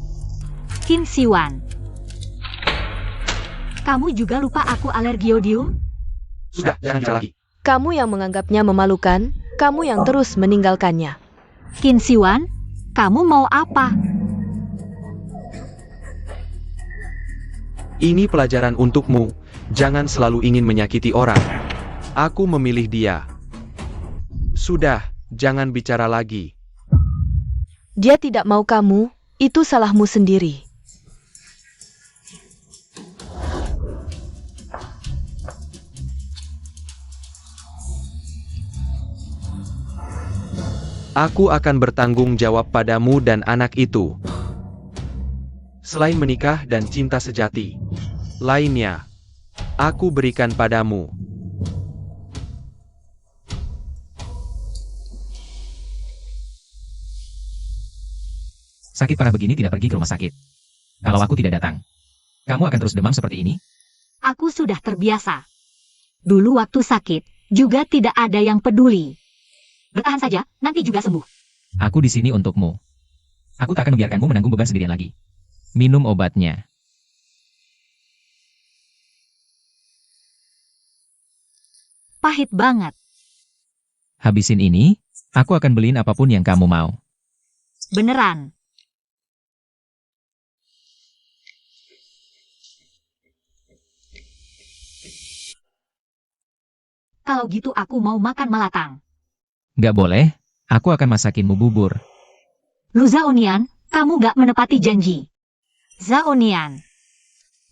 Qin Shiwan. Kamu juga lupa aku alergi odium? Sudah, jangan bicara lagi. Kamu yang menganggapnya memalukan, kamu yang terus meninggalkannya. Qin Shiwan, kamu mau apa? Ini pelajaran untukmu. Jangan selalu ingin menyakiti orang. Aku memilih dia. Sudah, jangan bicara lagi. Dia tidak mau kamu, itu salahmu sendiri. Aku akan bertanggung jawab padamu dan anak itu. Selain menikah dan cinta sejati lainnya, aku berikan padamu. Sakit parah begini tidak pergi ke rumah sakit. Kalau aku tidak datang, kamu akan terus demam seperti ini? Aku sudah terbiasa. Dulu waktu sakit, juga tidak ada yang peduli. Bertahan saja, nanti juga sembuh. Aku di sini untukmu. Aku tak akan membiarkanmu menanggung beban sendirian lagi. Minum obatnya. Pahit banget. Habisin ini, aku akan beliin apapun yang kamu mau. Beneran. Kalau gitu aku mau makan malatang. Gak boleh, aku akan masakinmu bubur. Lu Zaonian, kamu gak menepati janji. Zaonian,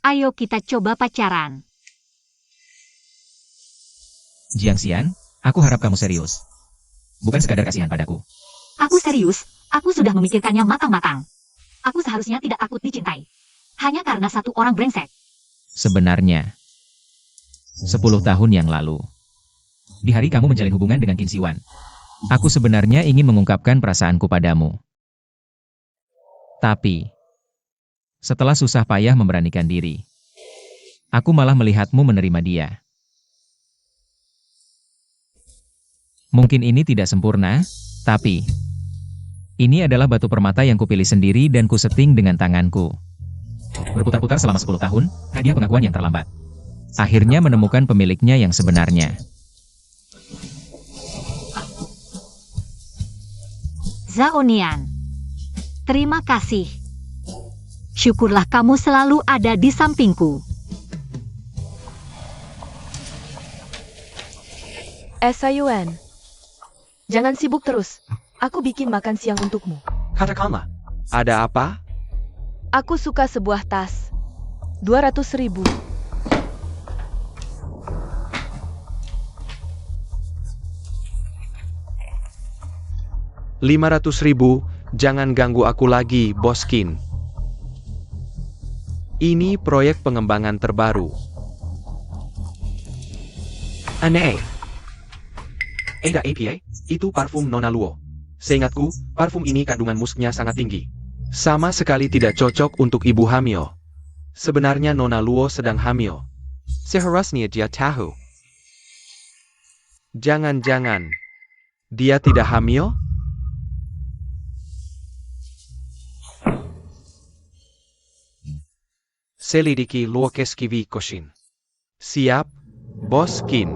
ayo kita coba pacaran. Jiang Xian, aku harap kamu serius. Bukan sekadar kasihan padaku. Aku serius, aku sudah memikirkannya matang-matang. Aku seharusnya tidak takut dicintai. Hanya karena satu orang brengsek. Sebenarnya, 10 tahun yang lalu, di hari kamu menjalin hubungan dengan Qin Shiwan, aku sebenarnya ingin mengungkapkan perasaanku padamu. Tapi, setelah susah payah memberanikan diri, aku malah melihatmu menerima dia. Mungkin ini tidak sempurna, tapi ini adalah batu permata yang kupilih sendiri dan kuseting dengan tanganku. Berputar-putar selama 10 tahun, hadiah pengakuan yang terlambat. Akhirnya menemukan pemiliknya yang sebenarnya. Zaonian, terima kasih. Syukurlah kamu selalu ada di sampingku. Sayuan, jangan sibuk terus. Aku bikin makan siang untukmu. Katakanlah. Ada apa? Aku suka sebuah tas. 200.000. $500.000, jangan ganggu aku lagi, Bos Qin. Ini proyek pengembangan terbaru. Aneh. Ada APA, itu parfum Nona Luo. Seingatku, parfum ini kandungan musknya sangat tinggi. Sama sekali tidak cocok untuk ibu hamil. Sebenarnya Nona Luo sedang hamil. Seharusnya dia tahu. Jangan-jangan dia tidak hamil? Selidiki Luo Keskivi Koshin. Siap, Bos Qin.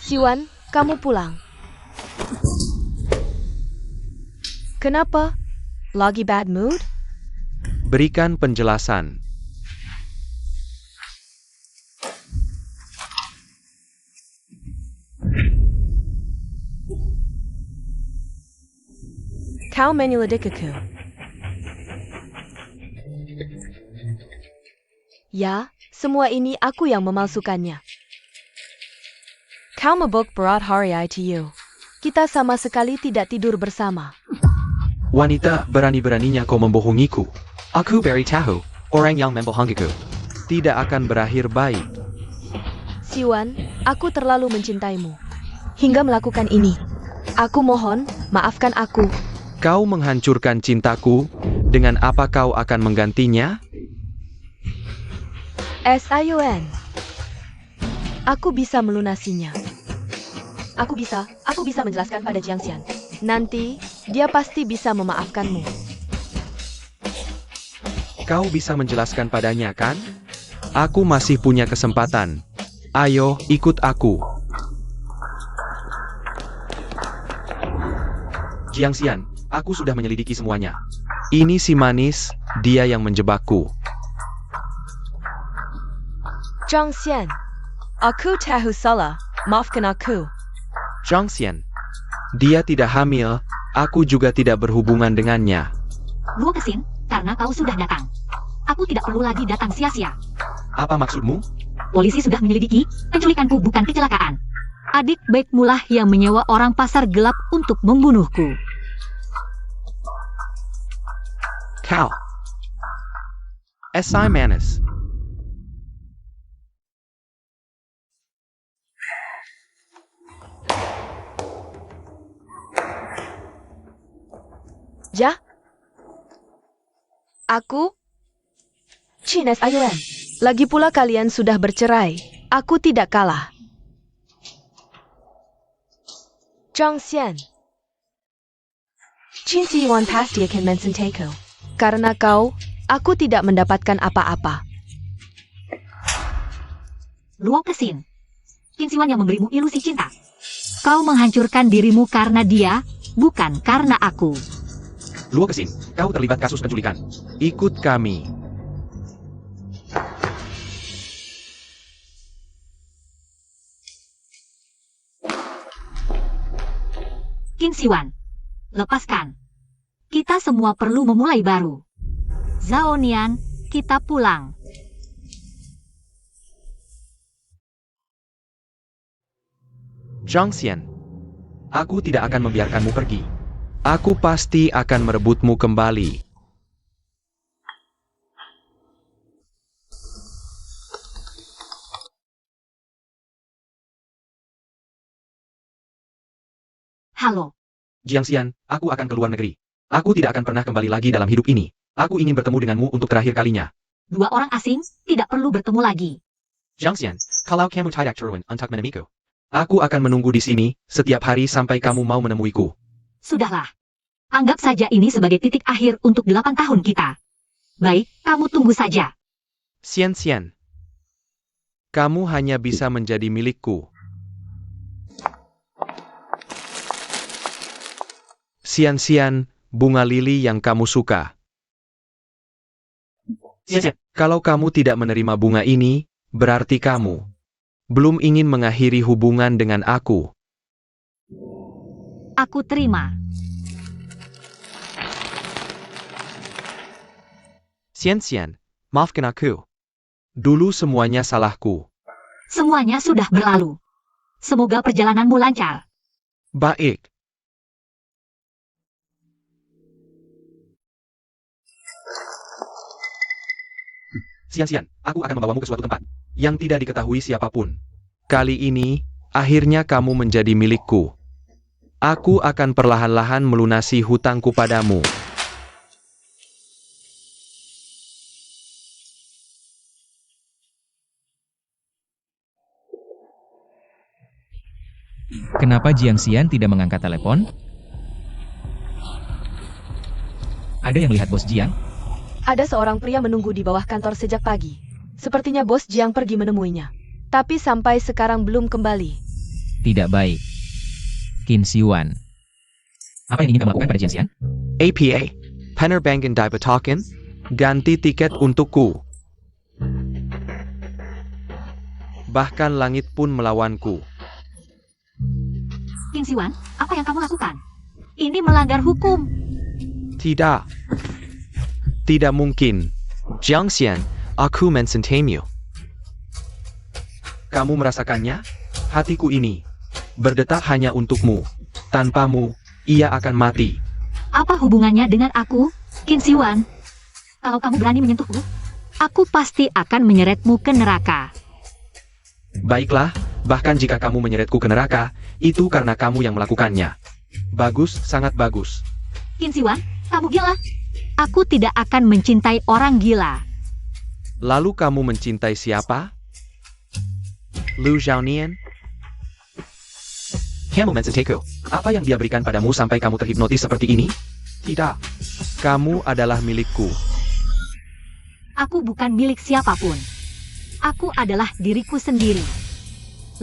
Siwan, kamu pulang. Kenapa? Lagi bad mood? Berikan penjelasan. Kau menyelidik aku. Ya, semua ini aku yang memalsukannya. Kau mabuk berat hari itu. Kita sama sekali tidak tidur bersama. Wanita, berani-beraninya kau membohongiku. Aku beritahu, orang yang membohongiku. Tidak akan berakhir baik. Siwan, aku terlalu mencintaimu. Hingga melakukan ini. Aku mohon, maafkan aku. Kau menghancurkan cintaku, dengan apa kau akan menggantinya? Siun. Aku bisa melunasinya. Aku bisa menjelaskan pada Jiang Xian. Nanti, dia pasti bisa memaafkanmu. Kau bisa menjelaskan padanya kan? Aku masih punya kesempatan. Ayo, ikut aku. Jiang Xian, aku sudah menyelidiki semuanya. Ini si manis, dia yang menjebakku. Jiang Xian, aku tahu salah. Maafkan aku. Zhang Xian. Dia tidak hamil, aku juga tidak berhubungan dengannya. Luo Kesin, karena kau sudah datang. Aku tidak perlu lagi datang sia-sia. Apa maksudmu? Polisi sudah menyelidiki, penculikanku bukan kecelakaan. Adik baikmu lah yang menyewa orang pasar gelap untuk membunuhku. Kau. Si manis. Ja? Aku? Cines Ayuan. Lagi pula kalian sudah bercerai. Aku tidak kalah. Zhang Xian. Qin Siyuan pasti akan mencintai kau. Karena kau, aku tidak mendapatkan apa-apa. Luo Kesin. Qin Siwan yang memberimu ilusi cinta. Kau menghancurkan dirimu karena dia, bukan karena aku. Luo Kesin, kau terlibat kasus penculikan. Ikut kami. Qin Siwan, lepaskan. Kita semua perlu memulai baru. Zhao Nian, kita pulang. Zhang Xian. Aku tidak akan membiarkanmu pergi. Aku pasti akan merebutmu kembali. Halo. Jiang Xian, aku akan keluar negeri. Aku tidak akan pernah kembali lagi dalam hidup ini. Aku ingin bertemu denganmu untuk terakhir kalinya. Dua orang asing, tidak perlu bertemu lagi. Jiang Xian, kalau kamu tidak turun untuk menemuiku, aku akan menunggu di sini setiap hari sampai kamu mau menemuiku. Sudahlah. Anggap saja ini sebagai titik akhir untuk 8 tahun kita. Baik, kamu tunggu saja. Xian Xian. Kamu hanya bisa menjadi milikku. Xian Xian, bunga lili yang kamu suka. Xian Xian, Kalau kamu tidak menerima bunga ini, berarti kamu belum ingin mengakhiri hubungan dengan aku. Aku terima. Xian Xian, maafkan aku. Dulu semuanya salahku. Semuanya sudah berlalu. Semoga perjalananmu lancar. Baik. Xian Xian, aku akan membawamu ke suatu tempat yang tidak diketahui siapapun. Kali ini, akhirnya kamu menjadi milikku. Aku akan perlahan-lahan melunasi hutangku padamu. Kenapa Jiang Xian tidak mengangkat telepon? Ada yang lihat bos Jiang? Ada seorang pria menunggu di bawah kantor sejak pagi. Sepertinya bos Jiang pergi menemuinya. Tapi sampai sekarang belum kembali. Tidak baik. Qin Siwan. Apa yang ingin kamu lakukan pada Jiang Xian? APA, penerbangan dibatakan, ganti tiket untukku. Bahkan langit pun melawanku. Qin Siwan, apa yang kamu lakukan? Ini melanggar hukum. Tidak. Tidak mungkin. Jiang Xian, aku mencintaimu. Kamu merasakannya? Hatiku ini berdetak hanya untukmu. Tanpamu, ia akan mati. Apa hubungannya dengan aku, Qin Siwan? Kalau kamu berani menyentuhku, aku pasti akan menyeretmu ke neraka. Baiklah, bahkan jika kamu menyeretku ke neraka, itu karena kamu yang melakukannya. Bagus, sangat bagus. Qin Siwan, kamu gila. Aku tidak akan mencintai orang gila. Lalu kamu mencintai siapa? Lu Zhaonian? Kamu mencintaiku. Apa yang dia berikan padamu sampai kamu terhipnotis seperti ini? Tidak. Kamu adalah milikku. Aku bukan milik siapapun. Aku adalah diriku sendiri.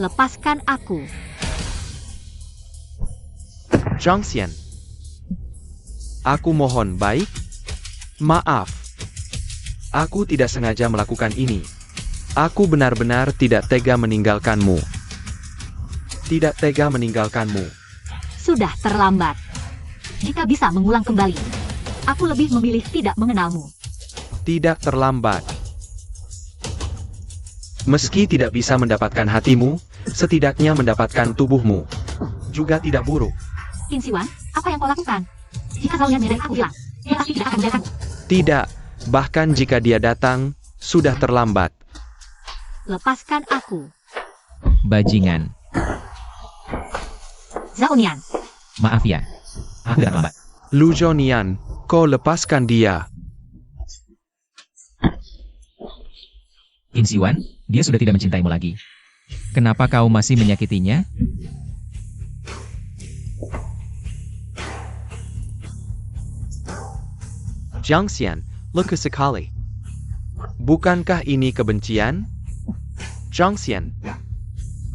Lepaskan aku. Jiang Xian. Aku mohon baik. Maaf. Aku tidak sengaja melakukan ini. Aku benar-benar tidak tega meninggalkanmu. Tidak tega meninggalkanmu. Sudah terlambat. Jika bisa mengulang kembali, aku lebih memilih tidak mengenalmu. Tidak terlambat. Meski tidak bisa mendapatkan hatimu, setidaknya mendapatkan tubuhmu. Juga tidak buruk. Qin Siwan, apa yang kau lakukan? Jika Zhaonian menyadari aku hilang, dia pasti tidak akan membiarkanku. Tidak. Bahkan jika dia datang, sudah terlambat. Lepaskan aku. Bajingan. Zhaonian, Maaf ya. Aku tidak terlambat. Lu Zhaonian, kau lepaskan dia. Qin Siwan, dia sudah tidak mencintaimu lagi. Kenapa kau masih menyakitinya? Jiang Xian, luka sekali. Bukankah ini kebencian? Jiang Xian,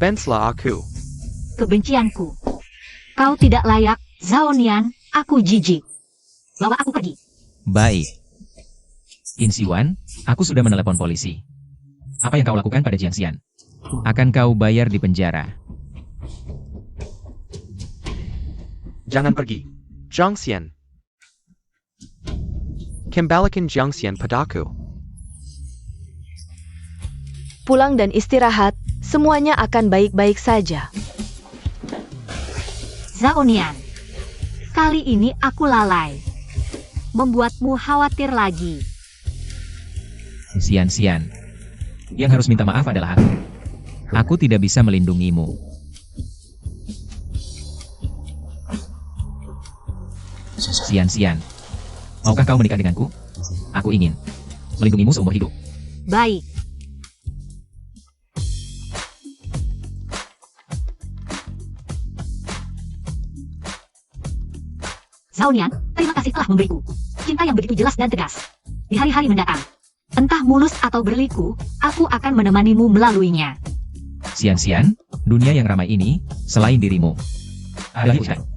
benslah aku. kebencianku. Kau tidak layak, Zhaonian, aku jijik. Bawa aku pergi. Baik. Qin Siwan, aku sudah menelepon polisi. Apa yang kau lakukan pada Jiang Xian? Akan kau bayar di penjara. Jangan pergi. Jiang Xian. Kembalikan Jiang Xian padaku. Pulang dan istirahat, semuanya akan baik-baik saja. Zhaonian, kali ini aku lalai. Membuatmu khawatir lagi. Xian, yang harus minta maaf adalah aku. Aku tidak bisa melindungimu. Xian, maukah kau menikah denganku? Aku ingin melindungimu seumur hidup. Baik. Zhaonian, terima kasih telah memberiku cinta yang begitu jelas dan tegas. Di hari-hari mendatang, entah mulus atau berliku, aku akan menemanimu melaluinya. Xian, dunia yang ramai ini, selain dirimu, adalah Wu Shan.